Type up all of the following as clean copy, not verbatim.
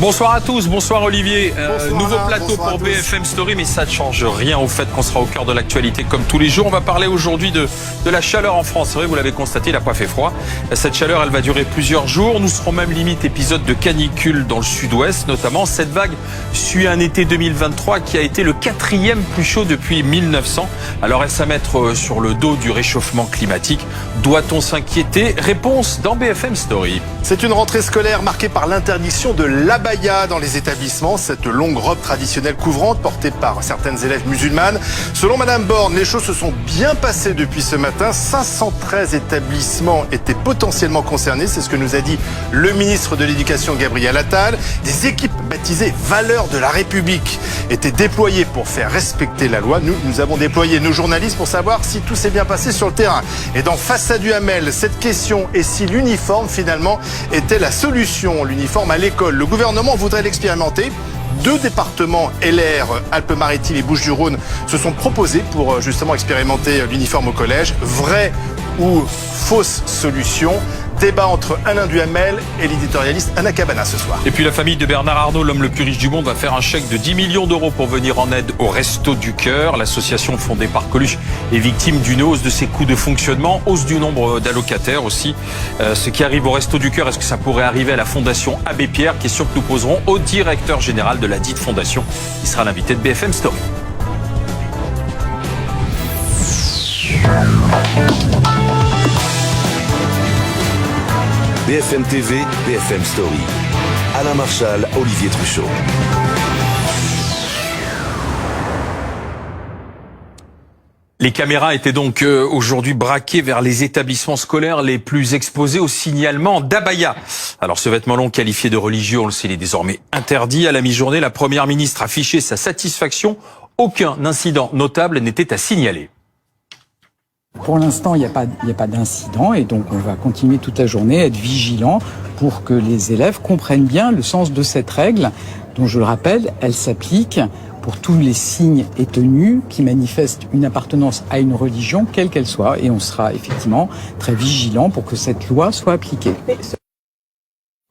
Bonsoir à tous, bonsoir Olivier. Bonsoir Nouveau Alain, plateau bonsoir pour à tous. BFM Story, mais ça ne change rien au fait qu'on sera au cœur de l'actualité comme tous les jours. On va parler aujourd'hui de la chaleur en France. C'est vrai, vous l'avez constaté, il n'a pas fait froid. Cette chaleur, elle va durer plusieurs jours. Nous serons même limite épisode de canicule dans le sud-ouest notamment. Cette vague suit un été 2023 qui a été le 4e plus chaud depuis 1900. Alors est-ce à mettre sur le dos du réchauffement climatique? Doit-on s'inquiéter? Réponse dans BFM Story. C'est une rentrée scolaire marquée par l'interdiction de l'abaya dans les établissements, cette longue robe traditionnelle couvrante portée par certaines élèves musulmanes. Selon Madame Borne, les choses se sont bien passées depuis ce matin. 513 établissements étaient potentiellement concernés, c'est ce que nous a dit le ministre de l'Éducation Gabriel Attal. Des équipes baptisées Valeurs de la République étaient déployées pour faire respecter la loi. Nous avons déployé nos journalistes pour savoir si tout s'est bien passé sur le terrain. Et dans Face à Duhamel, cette question est si l'uniforme finalement était la solution, l'uniforme à l'école. Le gouvernement voudrait l'expérimenter. 2 départements LR, Alpes-Maritimes et Bouches-du-Rhône, se sont proposés pour justement expérimenter l'uniforme au collège. Vraie ou fausse solution? Débat entre Alain Duhamel et l'éditorialiste Anna Cabana ce soir. Et puis la famille de Bernard Arnault, l'homme le plus riche du monde, va faire un chèque de 10 millions d'euros pour venir en aide au Resto du Cœur. L'association fondée par Coluche est victime d'une hausse de ses coûts de fonctionnement, hausse du nombre d'allocataires aussi. Ce qui arrive au Resto du Cœur, est-ce que ça pourrait arriver à la Fondation Abbé Pierre? Question que nous poserons au directeur général de la dite fondation, qui sera l'invité de BFM Story. BFM TV, BFM Story. Alain Marchal, Olivier Truchot. Les caméras étaient donc aujourd'hui braquées vers les établissements scolaires les plus exposés au signalement d'abaya. Alors ce vêtement long qualifié de religieux, on le sait, il est désormais interdit. À la mi-journée, la première ministre affichait sa satisfaction. Aucun incident notable n'était à signaler. Pour l'instant, il n'y a pas d'incident et donc on va continuer toute la journée à être vigilant pour que les élèves comprennent bien le sens de cette règle dont, je le rappelle, elle s'applique pour tous les signes et tenues qui manifestent une appartenance à une religion, quelle qu'elle soit. Et on sera effectivement très vigilant pour que cette loi soit appliquée.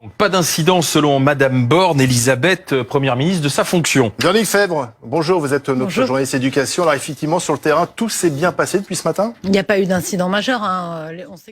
Donc, pas d'incident selon Madame Borne, Elisabeth, première ministre de sa fonction. Véronique Fèvre, bonjour, vous êtes notre journaliste éducation. Alors effectivement, sur le terrain, tout s'est bien passé depuis ce matin? Il n'y a pas eu d'incident majeur. On sait